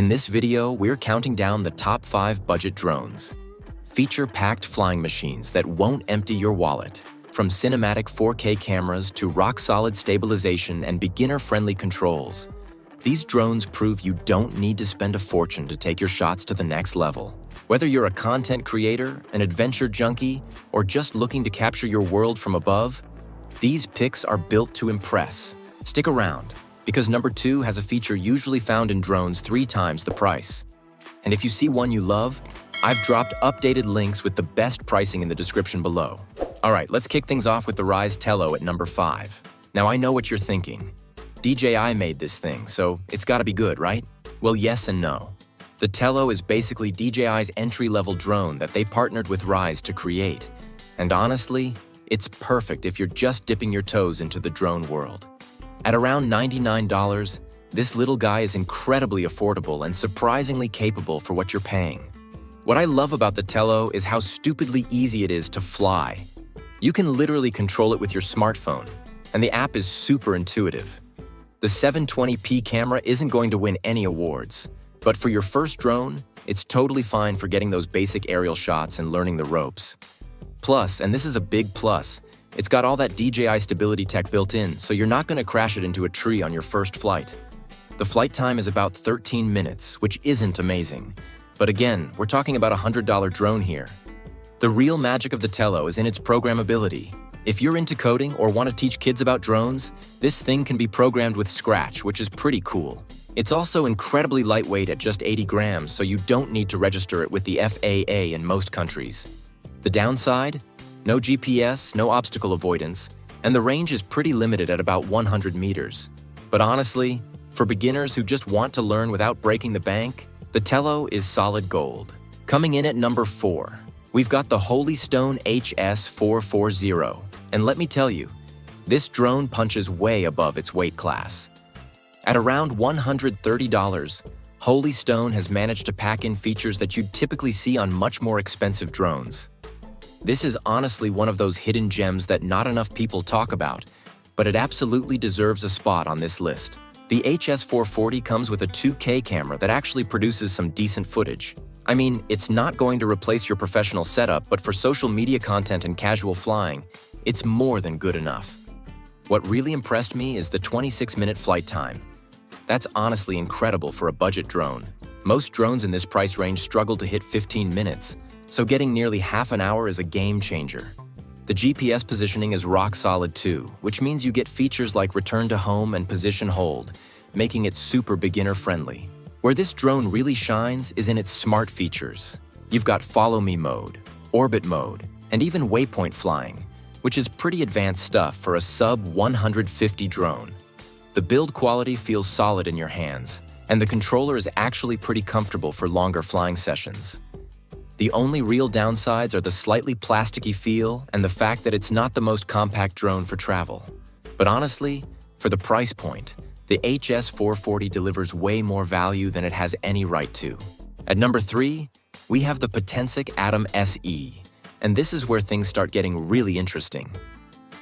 In this video, we're counting down the top 5 budget drones. Feature-packed flying machines that won't empty your wallet. From cinematic 4K cameras to rock-solid stabilization and beginner-friendly controls. These drones prove you don't need to spend a fortune to take your shots to the next level. Whether you're a content creator, an adventure junkie, or just looking to capture your world from above, these picks are built to impress. Stick around, because number 2 has a feature usually found in drones 3 times the price. And if you see one you love, I've dropped updated links with the best pricing in the description below. Alright, let's kick things off with the Ryze Tello at number 5. Now I know what you're thinking. DJI made this thing, so it's gotta be good, right? Well, yes and no. The Tello is basically DJI's entry-level drone that they partnered with Ryze to create. And honestly, it's perfect if you're just dipping your toes into the drone world. At around $99, this little guy is incredibly affordable and surprisingly capable for what you're paying. What I love about the Tello is how stupidly easy it is to fly. You can literally control it with your smartphone, and the app is super intuitive. The 720p camera isn't going to win any awards, but for your first drone, it's totally fine for getting those basic aerial shots and learning the ropes. Plus, and this is a big plus, it's got all that DJI stability tech built in, so you're not going to crash it into a tree on your first flight. The flight time is about 13 minutes, which isn't amazing. But again, we're talking about a $100 drone here. The real magic of the Tello is in its programmability. If you're into coding or want to teach kids about drones, this thing can be programmed with Scratch, which is pretty cool. It's also incredibly lightweight at just 80 grams, so you don't need to register it with the FAA in most countries. The downside? No GPS, no obstacle avoidance, and the range is pretty limited at about 100 meters. But honestly, for beginners who just want to learn without breaking the bank, the Tello is solid gold. Coming in at number 4, we've got the Holystone HS440, and let me tell you, this drone punches way above its weight class. At around $130, Holystone has managed to pack in features that you'd typically see on much more expensive drones. This is honestly one of those hidden gems that not enough people talk about, but it absolutely deserves a spot on this list. The HS440 comes with a 2K camera that actually produces some decent footage. I mean, it's not going to replace your professional setup, but for social media content and casual flying, it's more than good enough. What really impressed me is the 26-minute flight time. That's honestly incredible for a budget drone. Most drones in this price range struggle to hit 15 minutes, so getting nearly half an hour is a game changer. The GPS positioning is rock solid too, which means you get features like return to home and position hold, making it super beginner friendly. Where this drone really shines is in its smart features. You've got follow me mode, orbit mode, and even waypoint flying, which is pretty advanced stuff for a sub-150 drone. The build quality feels solid in your hands, and the controller is actually pretty comfortable for longer flying sessions. The only real downsides are the slightly plasticky feel and the fact that it's not the most compact drone for travel. But honestly, for the price point, the HS440 delivers way more value than it has any right to. At number 3, we have the Potensic Atom SE, and this is where things start getting really interesting.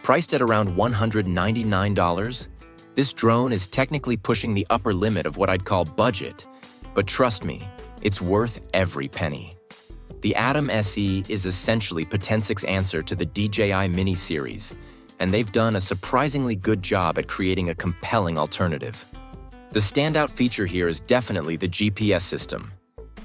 Priced at around $199, this drone is technically pushing the upper limit of what I'd call budget, but trust me, it's worth every penny. The Atom SE is essentially Potensic's answer to the DJI Mini series, and they've done a surprisingly good job at creating a compelling alternative. The standout feature here is definitely the GPS system.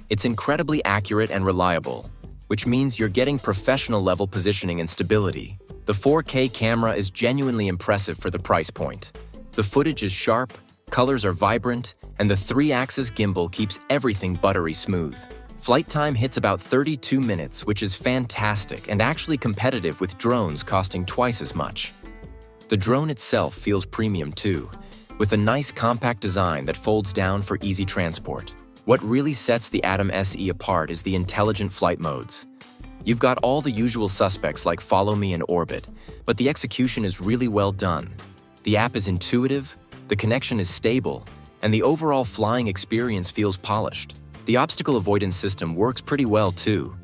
It's incredibly accurate and reliable, which means you're getting professional-level positioning and stability. The 4K camera is genuinely impressive for the price point. The footage is sharp, colors are vibrant, and the 3-axis gimbal keeps everything buttery smooth. Flight time hits about 32 minutes, which is fantastic and actually competitive with drones costing twice as much. The drone itself feels premium too, with a nice compact design that folds down for easy transport. What really sets the Atom SE apart is the intelligent flight modes. You've got all the usual suspects like follow me and orbit, but the execution is really well done. The app is intuitive, the connection is stable, and the overall flying experience feels polished. The obstacle avoidance system works pretty well too,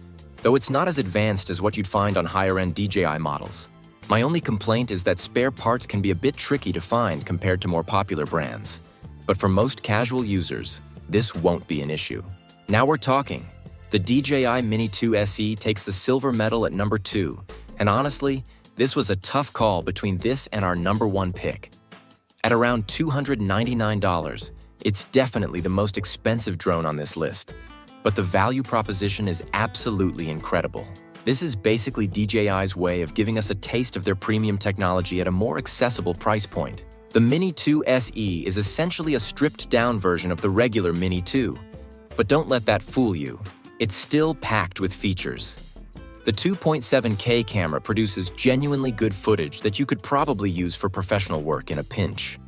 though it's not as advanced as what you'd find on higher-end DJI models. My only complaint is that spare parts can be a bit tricky to find compared to more popular brands. But for most casual users, this won't be an issue. Now we're talking. The DJI Mini 2 SE takes the silver medal at number 2, and honestly, this was a tough call between this and our number 1 pick. At around $299, it's definitely the most expensive drone on this list, but the value proposition is absolutely incredible. This is basically DJI's way of giving us a taste of their premium technology at a more accessible price point. The Mini 2 SE is essentially a stripped-down version of the regular Mini 2, but don't let that fool you. It's still packed with features. The 2.7K camera produces genuinely good footage that you could probably use for professional work in a pinch.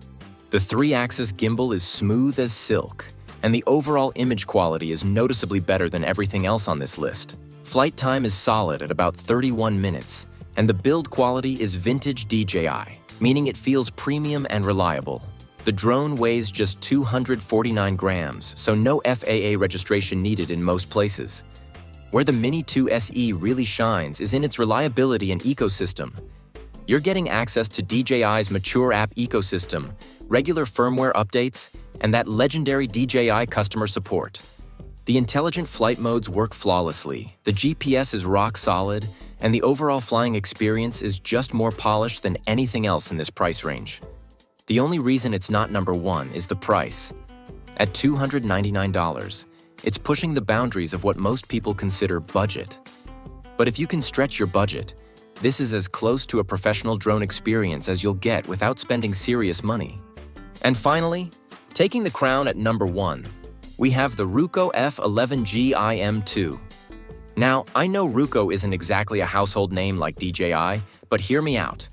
The 3-axis gimbal is smooth as silk, and the overall image quality is noticeably better than everything else on this list. Flight time is solid at about 31 minutes, and the build quality is vintage DJI, meaning it feels premium and reliable. The drone weighs just 249 grams, so no FAA registration needed in most places. Where the Mini 2 SE really shines is in its reliability and ecosystem. You're getting access to DJI's mature app ecosystem, regular firmware updates, and that legendary DJI customer support. The intelligent flight modes work flawlessly, the GPS is rock solid, and the overall flying experience is just more polished than anything else in this price range. The only reason it's not number 1 is the price. At $299, it's pushing the boundaries of what most people consider budget. But if you can stretch your budget, this is as close to a professional drone experience as you'll get without spending serious money. And finally, taking the crown at number 1, we have the 𝗟𝗶𝗸𝗂𝗰𝘁𝘀𝘀 GIM2. Now, I know 𝗟𝗶𝗂 isn't exactly a household name like DJI, but hear me out.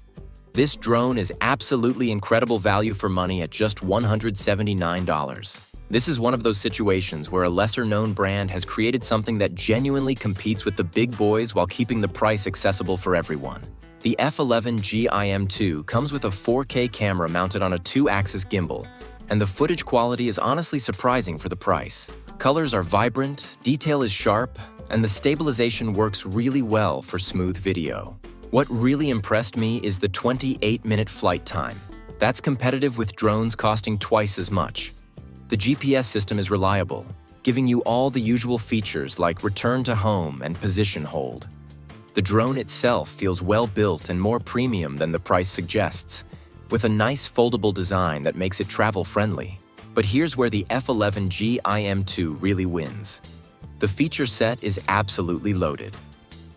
This drone is absolutely incredible value for money at just $179. This is one of those situations where a lesser-known brand has created something that genuinely competes with the big boys while keeping the price accessible for everyone. The 𝗟𝗶𝗸𝗂𝗰𝘁𝘀𝘀 GIM2 comes with a 4K camera mounted on a 2-axis gimbal, and the footage quality is honestly surprising for the price. Colors are vibrant, detail is sharp, and the stabilization works really well for smooth video. What really impressed me is the 28-minute flight time. That's competitive with drones costing twice as much. The GPS system is reliable, giving you all the usual features like return to home and position hold. The drone itself feels well built and more premium than the price suggests, with a nice foldable design that makes it travel-friendly. But here's where the 𝗟𝗶𝗸𝗂𝗰𝘁𝘀𝘀 GIM2 really wins. The feature set is absolutely loaded.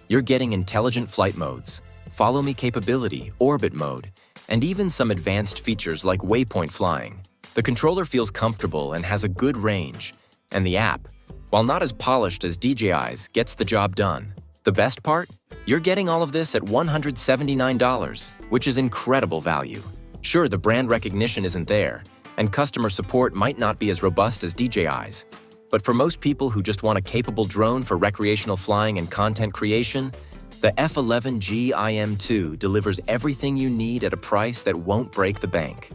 You're getting intelligent flight modes, follow me capability, orbit mode, and even some advanced features like waypoint flying. The controller feels comfortable and has a good range, and the app, while not as polished as DJI's, gets the job done. The best part? You're getting all of this at $179, which is incredible value. Sure, the brand recognition isn't there, and customer support might not be as robust as DJI's. But for most people who just want a capable drone for recreational flying and content creation, the 𝗟𝗶𝗸𝗂𝗰𝘁𝘀𝘀𝗀 GIM2 delivers everything you need at a price that won't break the bank.